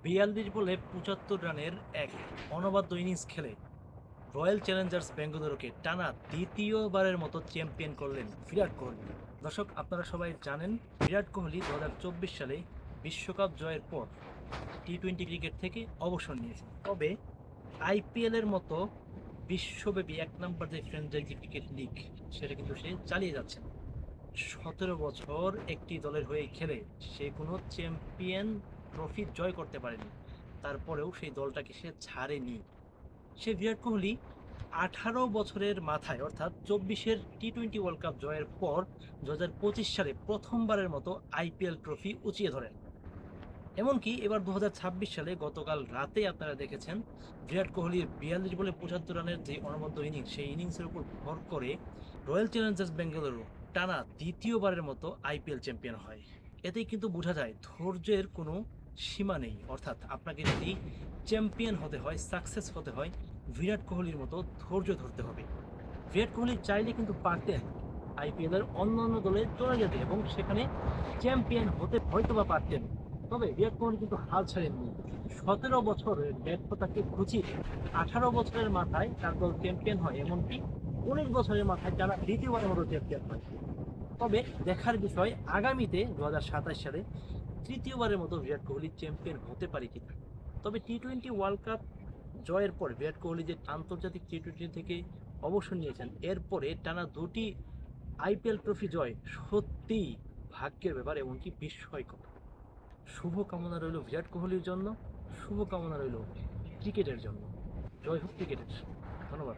৪২ বলে ৭৫ রানের এক অনবদ্য ইনিংস খেলে রয়্যাল চ্যালেঞ্জার্স বেঙ্গালুরুকে টানা দ্বিতীয়বারের মতো চ্যাম্পিয়ন করলেন বিরাট কোহলি। দর্শক, আপনারা সবাই জানেন বিরাট কোহলি ২০২৪ সালে বিশ্বকাপ জয়ের পর টি-টোয়েন্টি ক্রিকেট থেকে অবসর নিয়েছেন। তবে আইপিএল এর মতো বিশ্বব্যাপী এক নম্বর যে ফ্র্যাঞ্চাইজি ক্রিকেট লিগ, সেটা কিন্তু সে চালিয়ে যাচ্ছেন। ১৭ বছর একটি দলের হয়ে খেলে সে কোনো চ্যাম্পিয়ন ট্রফি জয় করতে পারেনি। তারপরেও সেই দলটাকে সে ছাড়েনি। সে বিরাট কোহলি ১৮ বছরের মাথায় অর্থাৎ ২৪-এর টি-টোয়েন্টি ওয়ার্ল্ড কাপ জয়ের পর ২০২৫ সালে প্রথমবারের মতো আইপিএল ট্রফি উঁচিয়ে ধরেন। এমনকি এবার ২০২৬ সালে গতকাল রাতে আপনারা দেখেছেন বিরাট কোহলির ৪২ বলে ৭৫ রানের যে অনবদ্য ইনিংস, সেই ইনিংসের উপর ভর করে রয়্যাল চ্যালেঞ্জার্স বেঙ্গালুরু টানা দ্বিতীয়বারের মতো আইপিএল চ্যাম্পিয়ন হয়। এতেই কিন্তু বোঝা যায় ধৈর্যের কোনো সীমা নেই। অর্থাৎ আপনাকে যদি চ্যাম্পিয়ন হতে হয়, সাকসেস হতে হয়, বিরাট কোহলির মতো ধৈর্য ধরতে হবে। বিরাট কোহলি চাইলে কিন্তু পারতেন আইপিএল এর অন্যান্য দলে চলে যেতে এবং সেখানে চ্যাম্পিয়ন হতে হয়তোবা পারতেন। তবে বিরাট কোহলি কিন্তু হাল ছাড়েননি। ১৭ বছরের ব্যর্থতাকে ঘুচিয়ে ১৮ বছরের মাথায় তার দল চ্যাম্পিয়ন হয়, এমনকি ১৯ বছরের মাথায় টানা দ্বিতীয়বারের মতো চ্যাম্পিয়ন হয়। তবে দেখার বিষয় আগামীতে ২০২৭ সালে তৃতীয়বারের মতো বিরাট কোহলি চ্যাম্পিয়ন হতে পারে কিনা। তবে টি-টোয়েন্টি ওয়ার্ল্ড কাপ জয়ের পর বিরাট কোহলি যে আন্তর্জাতিক টি-টোয়েন্টি থেকে অবসর নিয়েছেন, এরপরে টানা দুটি আইপিএল ট্রফি জয় সত্যিই ভাগ্যের ব্যাপার, এমনকি বিস্ময়কর। শুভকামনা রইল বিরাট কোহলির জন্য, শুভকামনা রইল ক্রিকেটের জন্য। জয় হোক ক্রিকেটের। ধন্যবাদ।